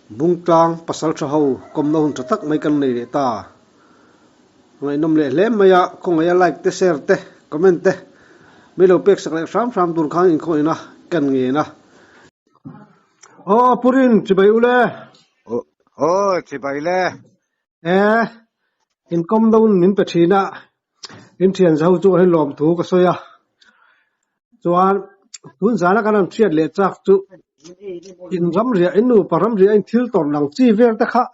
bung tlang pasal tha ho kom no hun tak mai kan nei le ta ngai nom le hlem maya ko ngai like te share te comment te mi lo pek sak le sam tur khang in khoi na kan nge na purin chibai ule Chị bày lê. in kom don min pe thina in thian zau chu he lom thu ka soya chuan tun zala kan thiat le chak chu in ram ria in nu param ria in thil ton lang chi ver ta kha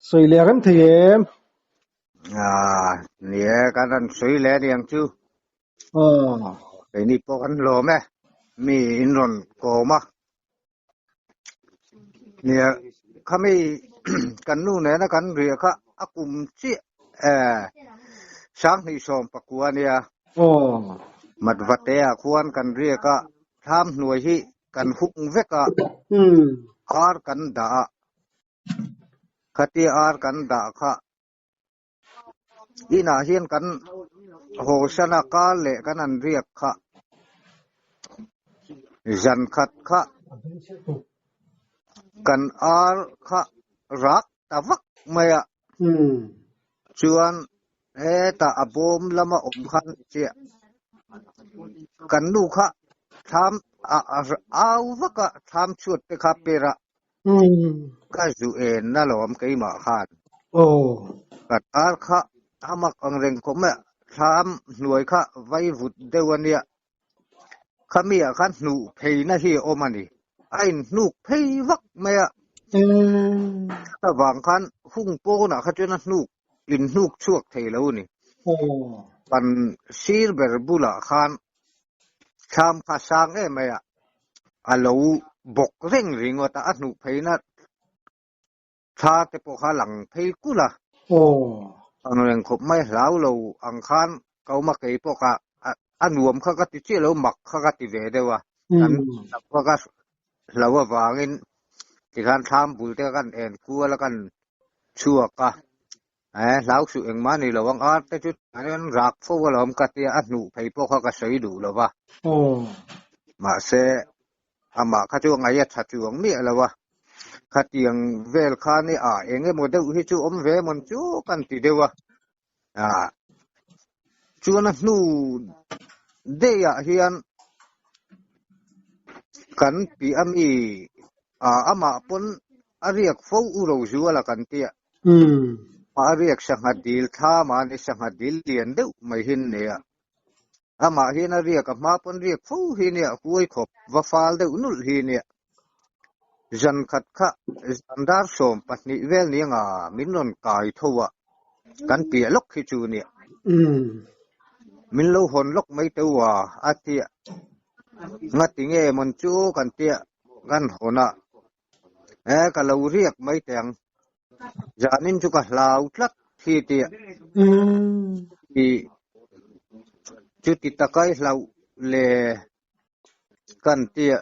soi le ram thiem Nè cái đàn suy lê đi anh chú. Cái này bộ ăn lô mẹ. Mi in rồn cổ mà. Nè kami kan nu nè nó kan ria ka akum chi sáng hi som pakua nè mat vate a khuan kan ria ka tham nuôi hi kan hung veka ar kan da khati ar kan da kha ina hian kan ho sana ka le kan an riak kha jan khat kha kan ar kha rak tawak maya chuan ta abom lama khan che kan nu kha tham au vaka tham chuat te kha pera ka zu en na lom kai ma khan kan ar kha amak ang reng ko ma tham nuôi kha vai vut dewania khamia khan nu phei na hi omani ai nu phei vak maya ta wang khan hung po na kha chuna nu in nu chuak thei lo ni pan sir ber bula khan tham kha sang e maya alo bok reng ringo ta anu phei na tha te po kha lang phei kula ang reng khop mai lau lo ang khan kau ma kei po ka anuam kha ka ti che lo mak kha ka ti ve dewa kan pa ka lawa wangin ti khan tham bul te kan en ku la kan chua ka lau su eng ma ni lo wang ar te chu an rak fo wa lom ka ti anu phei po kha ka sei du lo wa ma se ama kha chu ngai ya tha chuang mi la wa kha tiang vel kha ni enge mo deuh hi chu om ve mon chu kan ti dewa chuan a hnu deya hian kan pi ami ama pon ariak fo u ro zu ala kan tia ariak sangadil tha ma ni sangadil lian deuh mai hin ne ama hin ariak ma pon riak fo hi ne huai khop wa fal deuh nul hi ne jan khat kha andar som patni vel ni nga minnon kai thowa kan pi lok hi chu ne min lo hon lok mai tewa atia ngati nge mon chu kan tia gan hona ka lo riak mai teng janin chu ka hlau tlat thi tia ti chu ti takai hlau le kan tia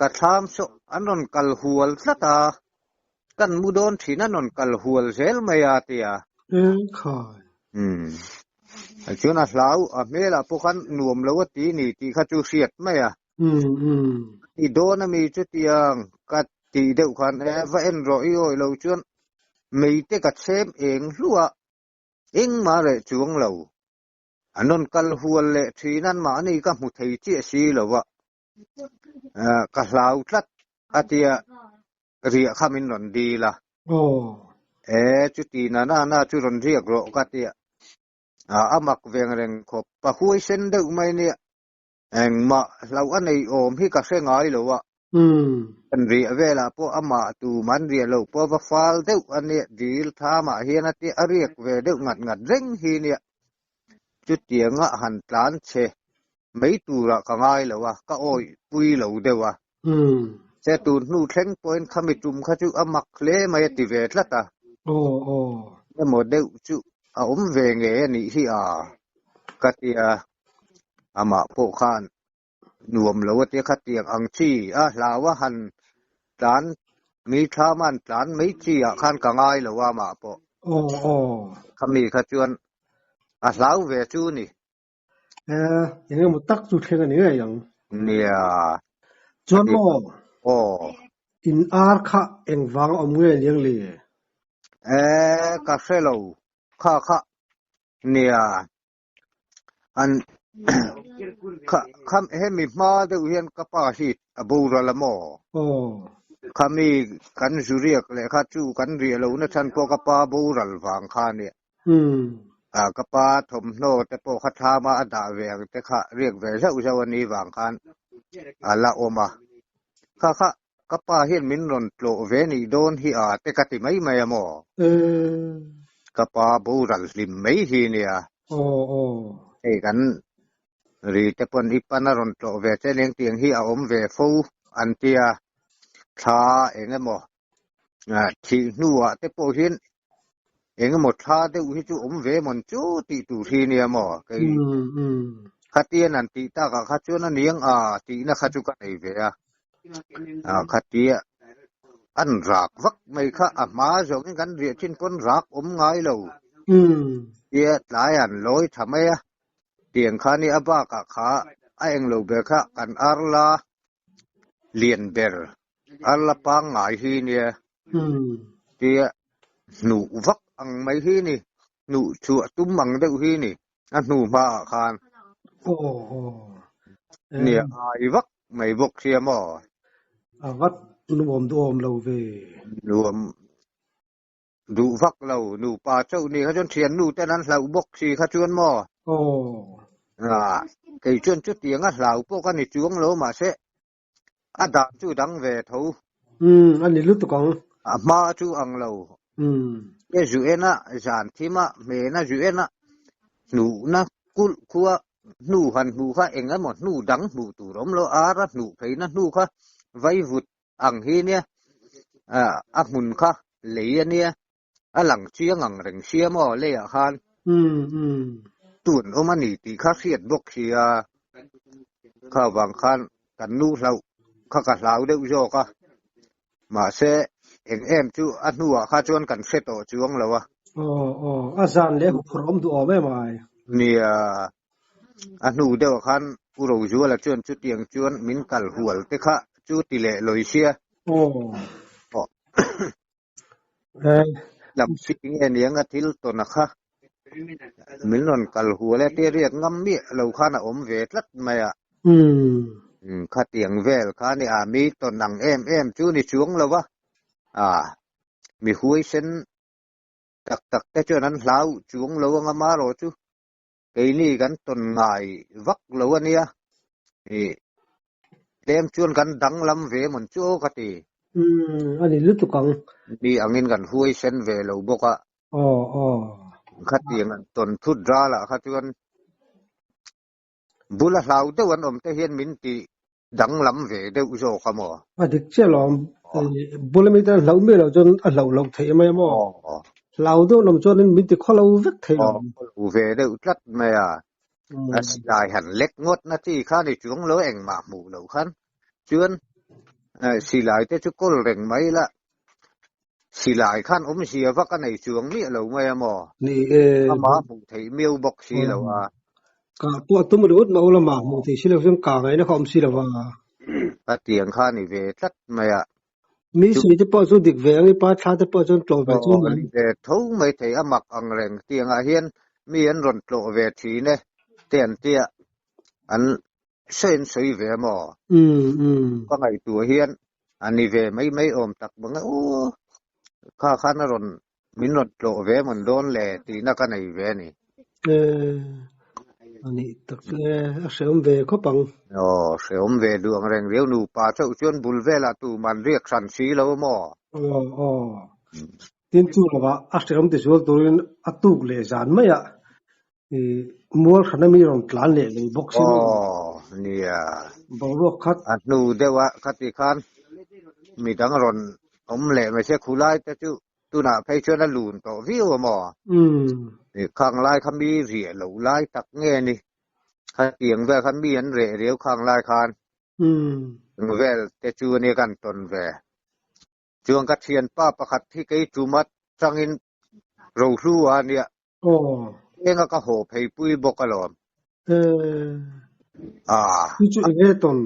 ka tham so anon kal hual tlata kan mudon thina non kal hual zel maya tia khoi chuna hlau a mela pokhan nuam lo ti ni ti kha chu hriat maya ti dona mi chu tiang ka ti deuh khan va en ro i oi lo chuan mei te ka sem eng hlua eng ma re chuang lo anon kal hual le thinan ma ni ka mu thei chi si lo wa ka hlau tlat atia ria khamin non di la chu ti na chu ron riak ro ka tia amak veng reng khop pa huai sen deuh mai ni eng ma lau anei om hi ka se ngai lo wa an ri vela po ama tu man ri lo po va fal deuh ani dil tha ma hian ati ariak ve deuh ngat reng hi ni chu tianga han tlan che mấy tu ra ka ngai lo wa ka oi pui lo de wa se tu nu thleng point khami tum kha chu amak hle mai ti ve tlata ne mo deuh chu om ve nge ni hi ka tia ama po khan nuam lo te kha tiang ang chi lawa han tlan mi tha man tlan mấy chi khan ka ngai lo wa ma po khami kha chuan hlau ve chu ni yang một tắc chu khen này yang nia chuan mo in ar kha engwang omnge liang le ka selo kha nia an kham hemi ma de hian ka pa hi abura lamo khami kan zuriak le kha chu kan ri lo na chan ko ka pa bural wang kha ni ka pa thom no te po kha tha ma da ve te kha riek ve sa u jawani wang khan ala oma kha ka pa hian min ron tlo ve ni don hi a te ka ti mai mai amo ka pa bural lim mai hi nia ei kan ri te pon hi panaron tlo ve te leng tiang hi a om ve fo an tia tha engemaw thi nuwa te po hin engemaw tha te u hi chu om ve mon chu ti tu thi ni emaw kai khatian an ti ta ka kha chu na niang a ti na kha chu ka nei ve a khatia an rak vak mai kha a ma zong kan ri chin kon rak om ngai lo ye tlai an loi thamaya tiang kha ni aba ka kha a eng lo be kha kan arla lien ber arla pa ngai hi ni tia nu vak ang mai hi ni nu chu tum mang de hi ni a nu ma khan ni ai vak mai bok sia mo vak nuom duom lo ve nuom du vak lo nu pa chau ni kha chon thian nu te nan hlau bok si kha chuan mo cái chuyện chút tiếng á lão bố cái này chuông lỗ mà sẽ đặng chú đặng về thấu anh đi lúc tụi con mà chú ăn lâu cái chuyện á giản thì mà mẹ nó chuyện á nụ nó cua nụ hành nụ khá anh ấy một nụ đắng nụ tủ đống lỗ á ra nụ thấy nó nụ khá vay vụt ăn hi nè mùn khá lấy nè lằng chia ngang rừng chia mò lê khan tuần hôm nay thì khá xiết bốc thì khá vàng khan cần nu lâu khá cả lão đều do cả mà sẽ em chú ăn nu khá chuan cần sẽ tổ chuông lâu azan lẽ from du ome mai nè ăn nu đều khan u rồi chú là chuan chú tiếng chuan min kal hual te khá chú tỷ lệ lối xia làm phi nghe niang a thil to na kha mình non kal huale te riat ngam mi lo khana om ve tlat maya kha tiang vel kha ni mi to nang em chu ni chuang lo wa mi hui sen tak te chu nan hlau chuang lo nga ma ro chu cái ni gan ton ngai vak lo ania tem chuan gan dang lam ve mon chu ka ti ani lu tu kang đi angin gan hui sen ve lo boka khát tiền tuần thút ra là khát tuần bula hlau te wan om te hian min ti dang lam ve de u zo khamo dik che lom bula mi ta hlau me lo chon a hlau lo thei mai mo hlau do lom chon min ti kholo vek thei u ve de u tlat me dai han lek ngot na ti kha ni chuang lo eng ma mu lo khan chuan si lai te chu kol reng mai la si lại khan si vak cái này chuông mi lâu mai mà ni mà mu thấy miêu bọc si lâu cả bộ tụi mình út mà ula mà mu thì si lâu xem cả ngày nó không si lâu tiền khan ni về tất mày mi si chứ bao nhiêu địch về anh bao thà chứ bao nhiêu trộn về chung về thấu mấy thấy mặc ăn rèn tiền hiên mi ăn rộn trộn về thì nè tiền tia anh xuyên suy về mà có ngày tuổi hiên anh đi về mấy ôm tắc bằng kha na ron min not lo ve man don le ti na ka nei ve ni ani tak seom ve ko pang seom ve duang reng riu nu pa chau chuan bul ve la tu man riek san si lo mo tin chu la a seom ti sual turin atuk le zan mai a mual khana mi ron tlan le le boxing nia bo khat nu dewa khati khan mi dang ron om le me se khulai te chu tu na phei chuan a lun to viu mo ni khang lai kham bi ri lo lai tak nge ni kha tiang ve kham bi an re riu khang lai khan vel te chu ni kan ton ve chuang ka thian pa pakhat thi kei chu mat changin ro hlu a nia enga ka ho phei pui bokalom chu nge ton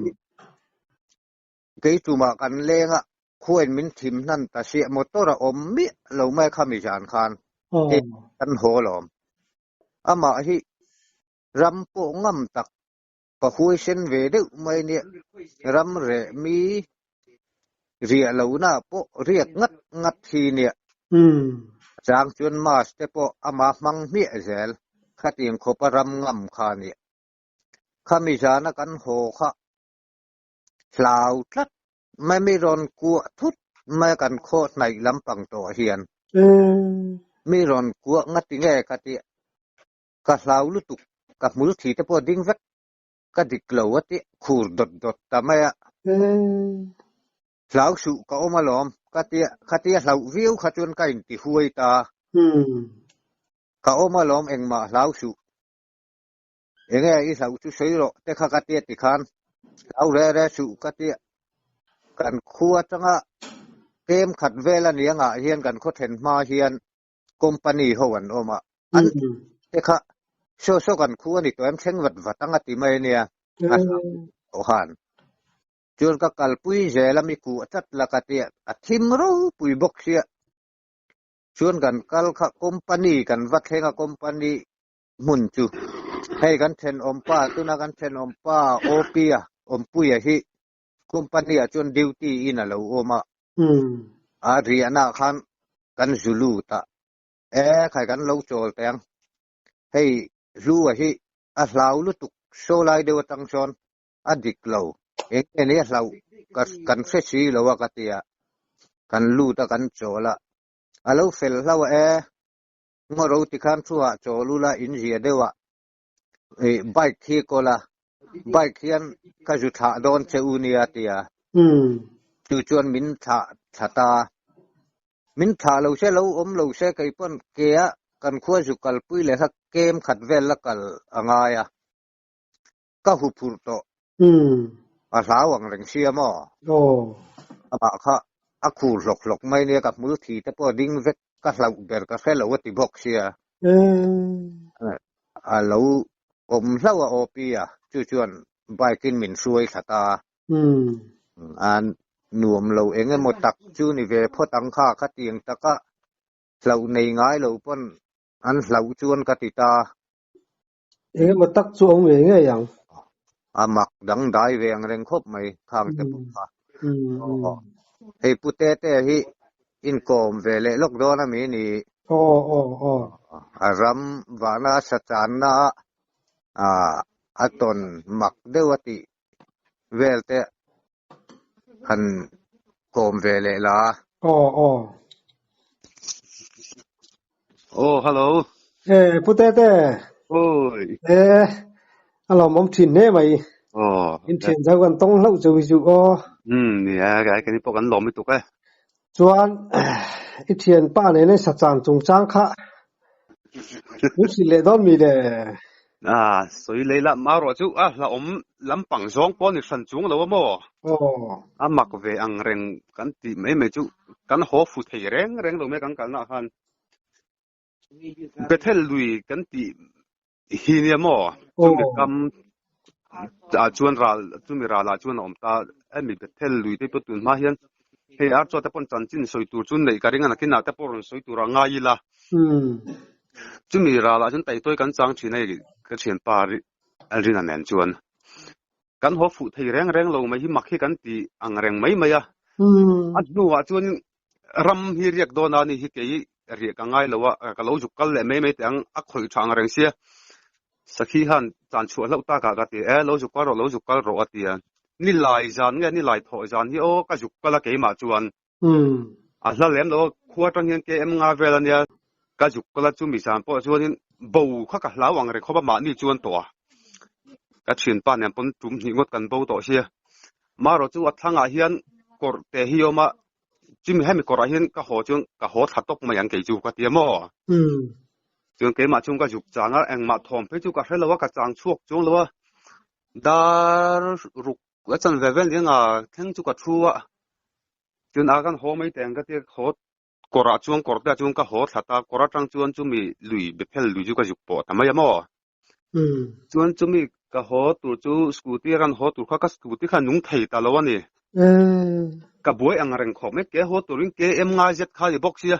kei chu ma kan lenga คุยมินทิมนั่นแต่เสียมอเตอร์อมมิเราไม่ขมิจานคานเก็กันโหลอมอามาฮิรำโปงงำตักก็คุยเส้นเวดึไม่เนี่ยรำเรมีเรียเหล่าน่าโปเรียกงัดทีเนี่ยจางจนมาสเตโปอามามังเมียเซลขัดยังขบรำงำคาเนี่ยขมิจานกันโหค่ะลาวทัดไม่รอนกัวทุดไม่กันโคตรในลำปังตัวเฮียนไม่รอนกัวงัดที่แง่กะเตียกะลาวลุตุกกับมือถือแต่พอดิ้งเวทก็ดิกลาวติขูดดดแต่ไม่อะลาวสุก็ออกมาล้อมกะเตียลาววิวขจวนกันที่ห้วยตาก็ออกมาล้อมเองมาลาวสุเองไอ้ลาวสุใช้หรอแต่ข้ากะเตียติคันลาวเร่สุกะเตียกันขัวจังอะเกมขัดเวลาเนี้ยงะเฮียนกันเขาเห็นมาเฮียนคอมพานีเขาวันออกมาอันเด็กค่ะโชกันขัวนี่ตัวเอ็มเช่งวัดตั้งติไม่เนี่ยโอ้หันจนก็กัลปุยเจลามีกูจัดละกะเตียทิมรู้ปุยบกเสียชวนกันกัลค่ะคอมพานีกันวัดเฮงคอมพานีมุนจูให้กันเช่นอมป้าตุนักันเช่นอมป้าโอปียอมปุยฮิคอมพานีจนดิวตี้อินะเราออกมาอาเรียนาคันกันจูลูตาใครกันเราโจลแตงให้รู้ว่าที่ลาวลุตุกโซไลเดวตังชอนอดิกเราเนี่ยเรากันเฟซีเราว่ากันเตียกันลู่ตะกันโจละเราเฟลเรางอเราติคันชัวโจลูละอินเดียเดวะไบค์ที่ก็ละไบค์เขียนก็จุดหาโดนเชอุนียเตียจู่จวนมินถาตามินถาเราเช่เราเราเช่ไก่ปนเกียกันขั้วจุกัลปุยเลยฮักเกมขัดเวลละกัลอ่างายก็หุบพูดโตอาสาวังเร่งเชียมออาบะค่ะอาคูหลกไม่เนี่ยกับมือถือแต่พอดิ้งเวกก็เราเบิร์ก็แค่เราติบอกเชียเราเราโอปีจู่จวนใบกินหมิ่นซวยสตาหน่วมเราเองหมดตักจู่นี่เวพอตังค่าขัดเตียงตะก็เราในง่ายเราปนอันเราชวนกติตามาตักจวงเองไงอย่างมักดังได้เวียงเร่งคบไม่ข้างจะปุ๊บให้ปุตเต้ที่อินโกมเวเลลกโดนมีนี่รำวานาสัจานะตนมักเดวติเวลเตหันโกมเวเลลาโอ้ ฮัลโหลพุทธเต้โอ้ยเรามองถิ่นเนี่ยไหมอ๋ออินเทียนจะกันต้องเล่าจะวิจุเนี่ยกันนี่พวกกันหลอมไม่ถูกจวนอินเทียนป้าเนี่ยสัจจานจงจ้างค่ะมุสิเลดอนมีเด้所以你啦马罗就เราลำปังสองปอนอีกสันจุงแล้วมั้งมักเวอังเร่งกันที่ไม่จุกันหัวฟุตให้เร่งเราไม่กันนะฮันเบเทลลุยกันที่ฮีเนียมั้งจุดกำจวนราจุมีราลาจวนอมตามีเบเทลลุยที่ประตูมาเห็นเฮียจอแต่ปนจันจินสวยตัวจุนเลยการงานกินน่าแต่ปนสวยตัวง่ายละจุมีราลาจนแต่ตัวกันจังชินไอ้ก็เชียนปาริรินันเองจวนกันหัวฟุตให้เร่งเราไม่หิมักให้กันที่อังเร่งไม่ดูว่าจวนรำฮิเรียกโดนานี่ฮิเกยเรียกง่ายเลยว่าก็เราจุกกันเลยไม่แต่งอักขยทางเร่งเสียสักทีหันจานชัวเราตากากตีเราจุกกันเราจุกกันรอตีนี่ลายจานเนี่ยนี่ลายถอยจานที่โอ้ก็จุกกันละเกยมาจวนแล้วเลี้ยงเราขวดตั้งเงินเกมงาเวลาเนี่ยก็จุกกันละจุ่มมีจานเพราะจวนนี่บูเขาก็ระวังเลยเขาประมาณนี่จวนตัวก็เชียนป้าเนี่ยปนจุ่มหิงดกันบูตัวเสียมาเราจุดทางอาเฮียนกดแต่เฮียมาจิมให้มีกรหินก็หัวจงก็หัวถัดตกมาอย่างเกี่ยวกับเดียมจงเกี่ยมาจงก็จุกจางเองมาทอมไปจุกก็ให้เราว่าก็จางช่วงจงเราว่าดารุกแล้วจันเวเวนยังทั้งจุกก็ชัวจนอาการหัวไม่แต่งก็ที่หัวกระจงกระจงก็หัวถัดตากระจังจวนจุมีลุยเบเพลลุยจุกก็จุกปอทำไมยามจวนจุมีก็หัวตัวจูสกูตี้รันหัวตัวข้าก็สกูตี้ขันนุ่งไทยตลอดนี่ cả buổi ăn rừng khom mấy cái hốt tụi cái em ngay giật khai thì box ya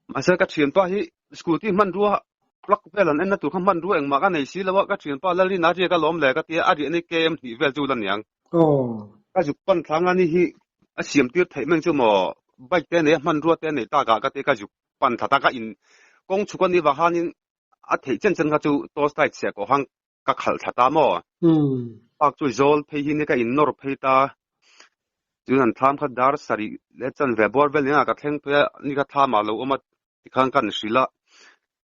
mà sao cái chuyện pa hi school thì man rua plug về lần anh tụi không man rua anh mà cái này xí là cái chuyện pa là đi nãy cái lom lệ cái tia ở đây cái em thì về du lần nhang cái dục pan thang anh hi à xiêm tiêu thấy mình chứ mà bây tên này man rua tên này ta cái tia cái dục pan thà ta cái in công chủ quan đi vào han à thấy chân chân cái chú tôi tại sẽ có hàng các khẩu thà ta mà bác chú zol thấy hi này cái in nor thấy ta chú anh tham khát dar sari lệ chân về bor về này cái thằng tôi này cái tham mà lâu mà khang kan sri la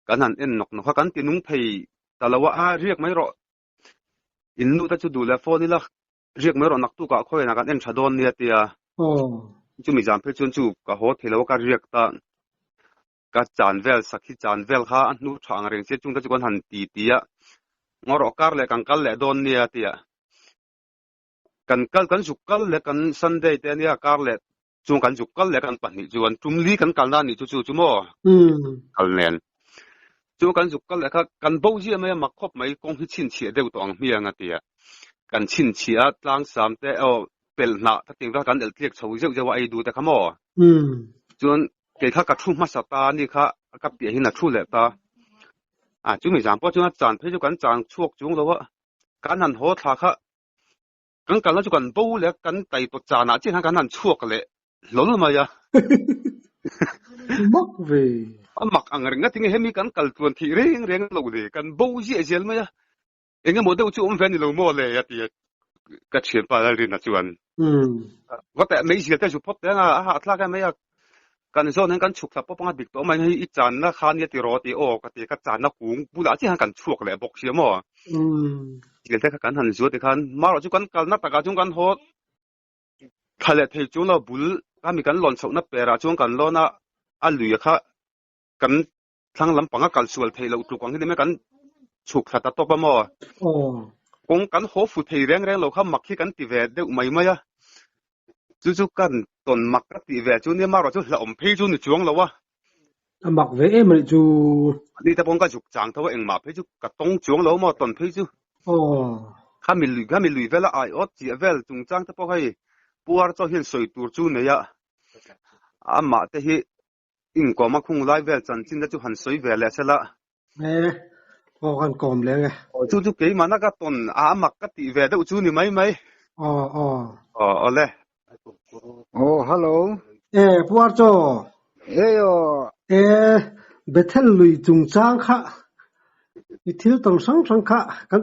kan han en nok nok kan tinung phei talawa a riek mai ro in nu ta chu du la phone ni la riek mai ro nak tu ka khoi na kan en thadon nia tia chu mi jam phe chun chu ka ho thelo ka riek ta ka chan vel sakhi chan vel kha an nu thang reng che chung ta chu kan han ti tia ngoro kar le kan kal le don nia tia kan juk kal le kan sunday te nia kar le chung kan juk kal le kan pan ni chuan tumli kan kal na ni chu mo kal nen chu kan juk kal le kha kan bo ji mai mak khop mai kong hi chin chhe deu tong mi anga tia kan chin chia tlang sam te o pel na ta ting ra kan el tlek chho zeu zeu ai du ta khamo chuan ke kha ka thu ma sa ta ni kha ka pi hi na thu le ta chu mi jam po chu chan phe chu kan chang chuak chung lo wa kan han ho tha kha kan la chu kan bo le kan tai to cha na chi kan han chuak le lol ma ya mắc về mak ang ring na ting hemi kan kal tuan thi reng reng lo de kan bo ji ajel ma ya enga mo de chu ven ni lo mo le ya ti ka chen pa la rin na chuan wa ta mei ji ta chu pot ta na ha tla ka me ya kan zo nen kan chuk la popanga bik to mai hi chan na khan ya ti ro ti o ka ti ka chan na kung bu la chi han kan chuak le bok chi mo ti te ka kan han zo ti khan ma ro chu kan kal na ta ka chung kan ho thale thei chu na bul ka mi kan lon chok na pera chung kan lo na a lui kha kan thang lam panga kal sual thei lo tu kong hi me kan chuk kha ta to pa mo kong kan ho fu thei reng reng lo kha mak hi kan ti ve de mai mai ya chu kan ton mak ka ti ve chu ni ma ro chu la om phei chu ni chuang lo wa mặc về em rồi chú ni ta bong ka juk chang thaw eng ma phei chu ka tong chuang lo mo ton phei chu kha mi lui vela ai ot chi vel chung chang ta po hai puar cho hian soi tur chu ne ya ama te hi in ko ma khung lai vel chan chin da chu han soi ve le sela kan kom le nge chu ke ma na ka ton mak ka ti ve da chu ni mai le hello puar cho yo bethel lui chung chang kha i thil tong sang kha kan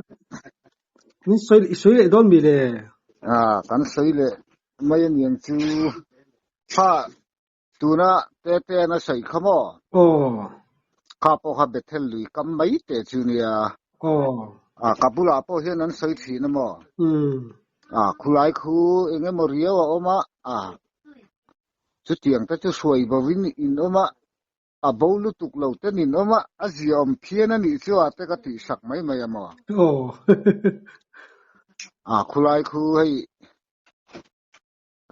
ni soi don mi le kan soi le mai niang chu ha tu na te na sai khamo ka po ha bethel lui kam mai te chu nia kapula po hian an soi thi na mo khulai khu enge mo rio oma chu tiang ta chu suai bo win in oma bolu tuk lo te nin oma aziom phian ani chu ate ka ti sak mai mai ama khulai khu hei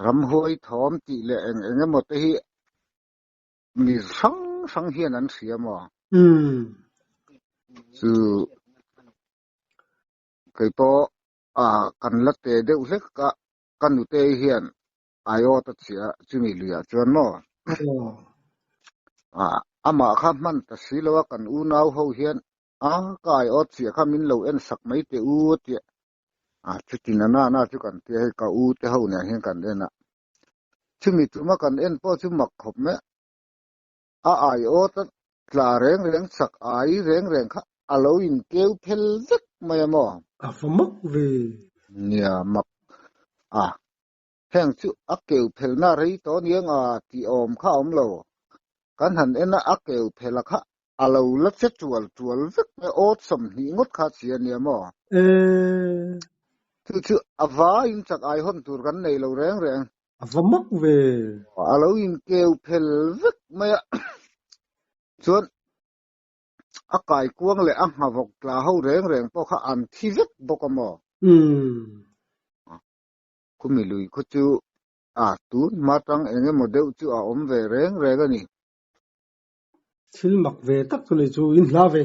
ram hoi thom ti le enge mo te hi mi sang hian an siama chu kai po kan la te de u lek ka kan u te hian ayo ta chia chumi lia chuan mo ama kha man ta silo kan u nau ho hian kai ot chia kha min lo en sak mai te u ti chutin na chu kan te ka u te ho ne hian kan ena chumi tu ma kan en po chu mak khop me ai ot tla reng sak ai reng kha alo in keu phel zek mai mo mắc về nia mak heng chu akeu phel na rei to niang ti om kha om lo kan han ena akeu phela kha alo la che chual vek me ot som ni ngot kha chia nia mo chu ava in chak ai hon tur kan nei lo reng mắc về alo in keu phel vek me chuan akai kuang le havok tla ho reng po kha an thi vek bokamo kumi lui khu chu tu matang enge model chu om ve reng ani thil mak về tak tu le chu in la ve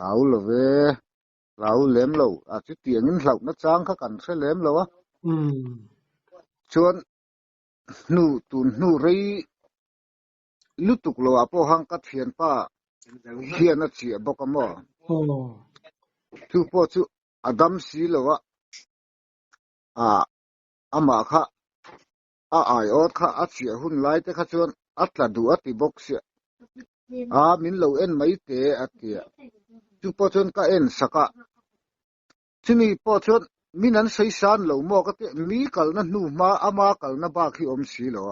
lau lo ve lau lem lo chu tiang in hlau na chang kha kan se lem lo chuan nu tun nu rei lutuk lo apo hang ka thian pa hian a chia bok amo tu po chu adam si lo ama kha ai ot kha a chia hun lai te kha chuan atla du ati bok sia min lo en mai te atia tu po chuan ka en saka chimi po chuan min an sei san lo mo ka te mi kal na nu ma ama kal na ba khi om si lo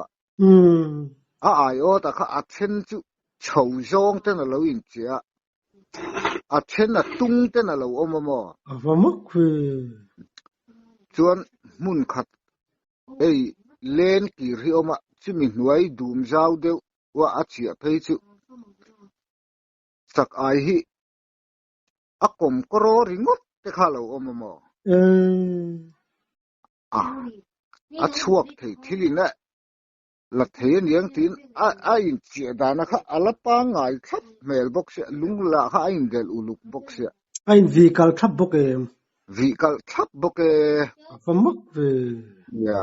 ai ot kha a chen chu chou zong te na lo in chia a chen na tung te na lo om mo chuan mun khat ei len ki ri oma chimi hnuai dum zau deuh wa a chia phei chu sak ai hi akom koro ringot te kha lo om mo a chuak thei thilina la thei niang tin a in chia dana kha ala pa ngai thap mel box lung la kha in del uluk box ein vi kal thap bok vi kal thap bok famok ve ya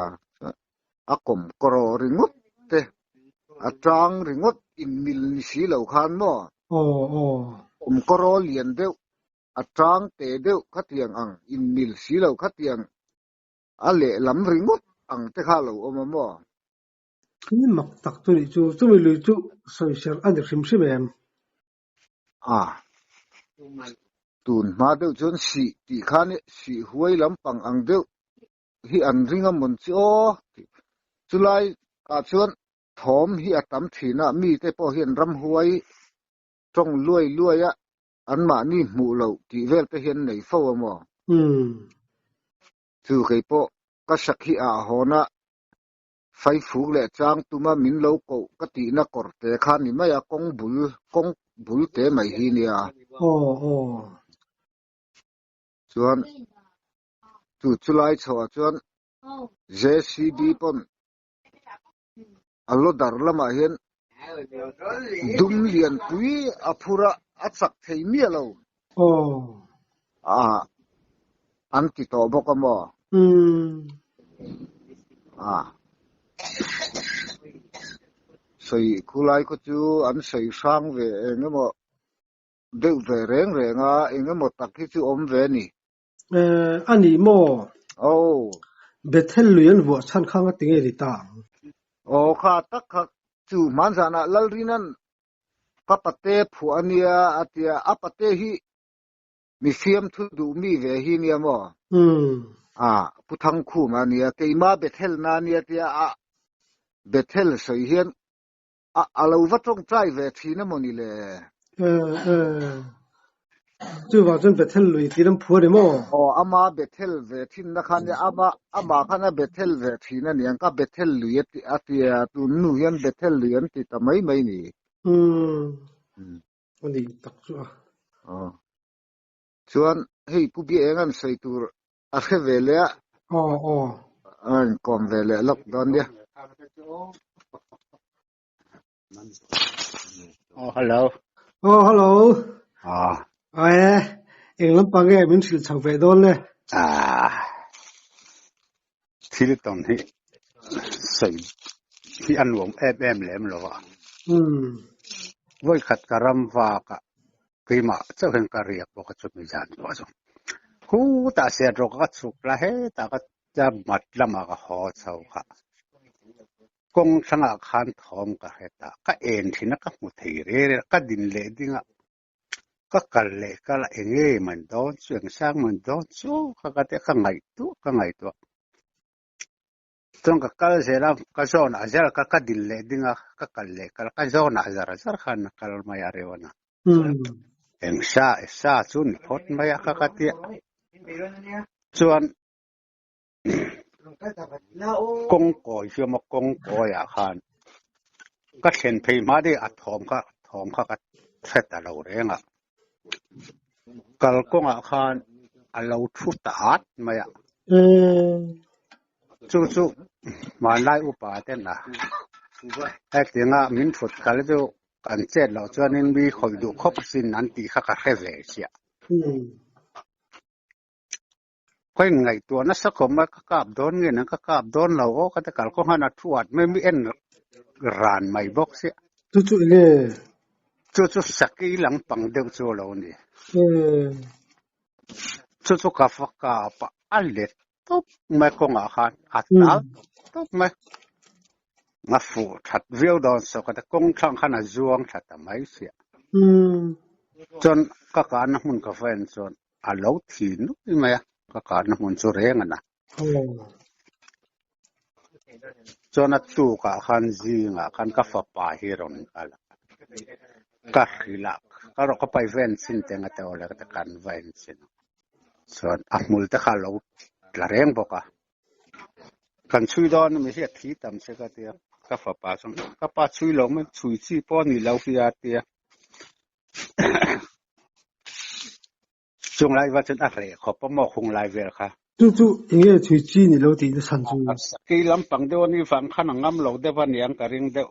akom koro ringot te atang ringot in mil ni si lo khan mo koro lian deuh atang te deuh khatiang ang in mil si lo khatiang ale lam ringot ang te kha lo om mo ni mak tak tu ni chu mi lui chu soi ser an rim sim em tun ma deuh chon si ti khan si huai lam pang ang deuh hi an ringa mon chi o chulai ka chuan thom hi atam thina mi te po hian ram huai trong luai an ma ni mu lo ti vel te hian nei fo mo chu kai po ka sakhi a hona phai phu le chang tuma min lo ko ka ti na kor te khan ni maya kong bul te mai hi nia chuan chu chulai chaw chuan JCB pon allo dar lama hian dum lian pui aphura achak thei mi lo an ti to bok mo sei khulai ko chu an sei sang ve engemaw deuh ve renga engemaw tak hi chu om ve ni ani mo bethel luyan wo chan khang tinge ri ta kha tak kha chu manjana lalrinan papate phu ania atia apate hi mi fiam thu du mi ve hi ni mo puthang khu ma nia keima bethel na nia tia bethel sei hian alo va tong trai ve thina moni le chu wa chen bethel lui ti ram phu re mo ama bethel ve thin na khan ama khana bethel ve thina niang ka bethel lui ti atia tu nu hian bethel lian ti ta mai ni ani tak chu chuan hei pu bi engan sei tur a khe ve le an kom ve le lok don dia hello hello englam pange min sil chang ve don le thil ton hi sei hi an lom em lem lo voi khat karam wa ka keima chau hen ka riak bo ka chu mi jan bo chu hu ta se ro ka chu la he ta ka cha mat lama ka ho chau kha kong sanga khan thom ka heta ka en thina ka mu thei re ka din le dinga ka kal le ka la enge man don chuang sang man don chu ka te ka ngai tu trong ka kal zela ka zon azar ka din le dinga ka kal le ka zon azar khan kal mai arewana em sa chun hot mai ka tia chuan kong ko hiam kong ko ya khan ka thlen phei ma de a thom kha ka theta lo renga kal konga khan a lo thu ta at maya chu ma lai upa ten na ek tinga min thut kal jo kan chet lo chuanin bi khoi du khop sin an ti kha ka kheve sia ก็ไงตัวนั้นสักคนมาก็กราบโดนเงี้ยนะก็กราบโดนเราโอ้ก็แต่การก็หันทวดไม่มีเอ็นร้านไม่บอกเสียจู่ๆเนี่ยจู่ๆสักกี่หลังปังเดียวจู่เราเนี่ยจู่ๆกับฟักกับอันเล็ดตุ๊บไม่คงอาหารอัดตัดตุ๊บไม่มาฟูทัดวิวดอนสก็แต่กงช่างขนาดจวงทัดทำไมเสียจนก็การน้ำมันกาแฟจนอาลูทีนุ้ยไหมก็การน้ำมันจุเรงนะจนตู้ก็ขันจีงขันกาแฟป่าฮิรอนอะไรก็ฮิลักก็เราก็ไปเวนซินเต็งแต่ว่าเราก็การเวนซินจนอัมุลตะขาลูลาเรงบอกกันช่วยดอนไม่ใช่ที่ทำเสกเดียกาแฟป่าส่งกาแฟช่วยเราไม่ช่วยที่ป้อนนี่เราพิจารณาช่วงไลฟ์ว่าจะอะไรขอบพ่อหมอคงไลฟ์เลยค่ะจู่ๆอย่างเงี้ยช่วยจีนี่เราตีจะสั่นจู่กี่ลำปังเดี๋ยวนี้ฟังขนาดงั้มเราเดี๋ยววันยังกระริงเดี๋ยว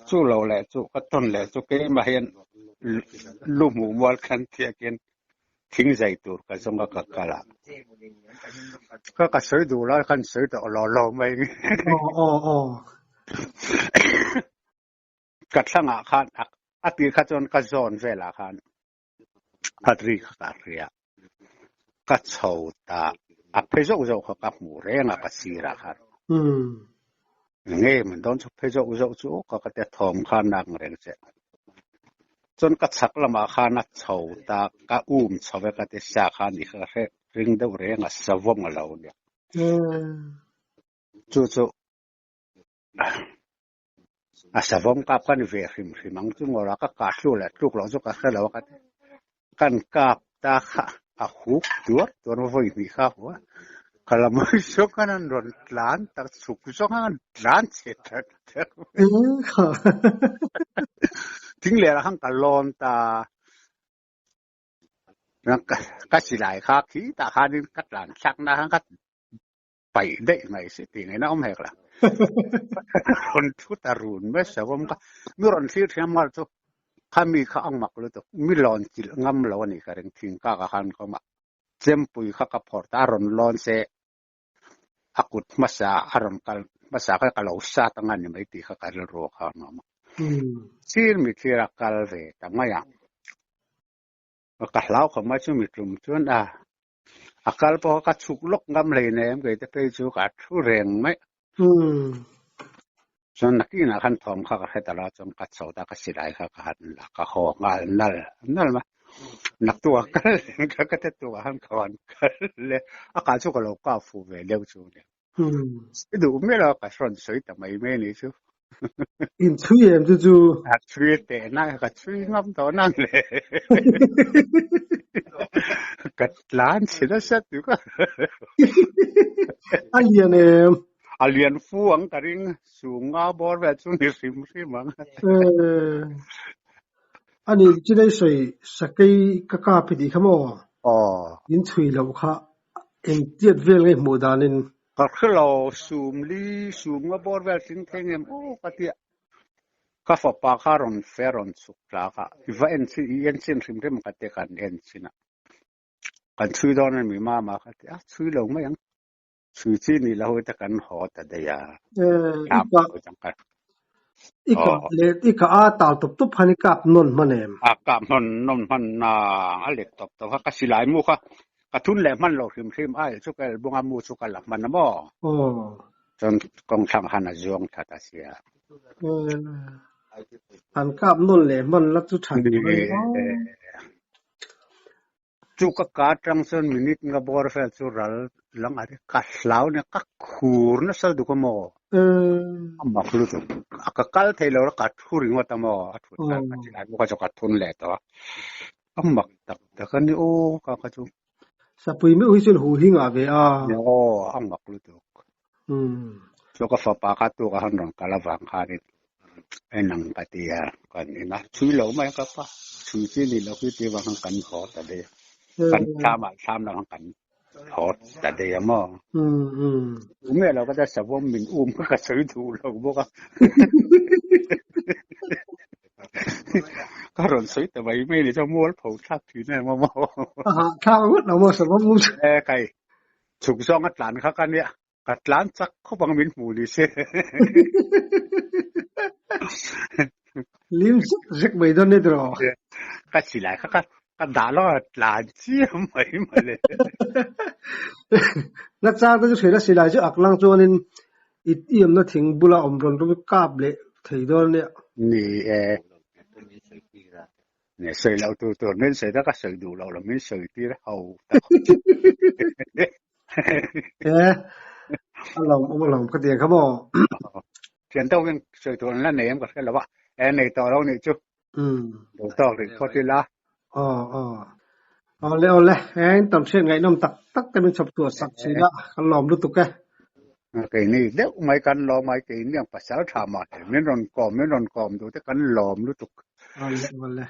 จู่เราแหละจู่ก็ต้นแหละจู่เกี่ยมาเห็นลูกหมูบอลกันเที่ยกินทิ้งใจตัวก็ส่งก็กักกะละก็กระสือดูแล้วกันสือตัวรอไม่กัดสังอาคารอาทิตย์ขจรก็จอนเวลาคันพัดรีกัดเรียก็เช่าตาเพจอุจจาระกับหมูเรงก็สีราคันเงี้ยมันโดนเพจอุจจาระก็จะทอมขันนักเรงเจ้จนก็ชักละมาขันเช่าตาก็เช่าก็จะสาขันอีกเรื่องเดียวเรงสวมเราเนี่ยจู่สวมกับกันเวริมริมังจุงเราก็กัดสู้แหละลูกเราจะกัดเรากันกับตาหุกตัวนู้นวิ่งมีข้าวkalau masuk kanan don lan tak suku songan lan cetak tinggal hang kalon ta nak kasih lai kaki tak hadir kat lan sak na hang kat pai dek mai si tingai na om hek lah kon tu tarun mes awam ka miron sir siamal tu kami ka ang mak lu tu milon cil ngam lawan ni kareng ting ka kan ko mak jempui ka ka portaron lon se akut masa aram kal masa ka kalau sa tangan ni mai ti ka kal ro ka mama sir mi tira kal ve tamaya ka lau ka ma chu mi tlum chun akal po ka chuklok ngam le ne em ke te pe chu ka thu reng mai chon nakina kan thom ka ka ta la chon ka chau ta ka silai ka ka han la ka ho ngal nal ma nak tua ka te tua han kawan le aka chu ka lo ka fu ve leu chu ne du me la ka shon soi ta mai me ni chu in chui em chu chui te na ka chui ngam to nang le ka lan chi da sa tu ka alien fuang karing sunga bor ve chu ni sim ang ani chidai sei sakai ka pidi khamo in chui lo kha en tiat vel ngai modanin ka khlo sum bor ve tin thengem ka tia ka fa pa kharon feron sukla ka iva en sin rim rem ka te kan en sina kan chui don mi ma ka tia chui lo mai ang chui chi ni lo ta kan ho ta de ya ika tal top hani kap non manem kap non man na alek top ka silai mu ka thun le man lo rim ai chu ka bunga mu chu ka lak man na mo chon kong thang hana jong tha ta sia an kap non le man la chu than chu ka tang son minute nga bor fe chu ral lang ari ka hlau ne ka khur na sal du ko mo amma khlu tu akakal thailo ka thuring wa ta mo athu ka chi ai ko ka thun le to amma tak ta kan ni o ka chu sa pui me hui sul hu hinga ve amma khlu tu so ka fa pa ka tu ka han rong kala wang kha ni enang patia kan ina chui lo mai ka pa chui chi ni lo ki ti wang kan ho ta de kan tham na kan ho ta de mo me lo ka da sa bom min ka sui tu lo bo ka ก็รอนสวยแต่ไม่ได้จะมัวผงทับทีเนี่ยมัวข้าวเราหมดสมมุติไก่ฉุกซองกัดหลานเขากันเนี่ยกัดหลานจักเขาบังมินหมูดิเซ่ลิ้มสักใบต้นนี่ตรอกัดสิไหลเขากัดด่าล้อหลานเชี่ยไม่มาเลยนักจ้างต้องช่วยนักสิไหลจะอักลังจวนอิดเอี่ยมนักถึงบุลาอมรอนรู้กาบเลยถือโดนเนี่ยนี่เนี่ยใส่เราตัวไม่ใส่แล้วก็ใส่ดูเราไม่ใส่ที่เราเราก็เดียเขาบอกเขียนตัวยังใส่ตัวนั้นเนี่ยมันก็แค่เราว่าในต่อเราเนี่ยจุดูต่อเลยพอที่ละเอาเลยตอนเช้าไงน้ำตักแต่เป็นสับตัวสักสีละกันหลอมรู้ตุกแกcái này nếu mấy căn lò mấy cái này phải sáu thảm màไม่นอนกอมดูแต่กันหลอมรู้ตุกเอาเลย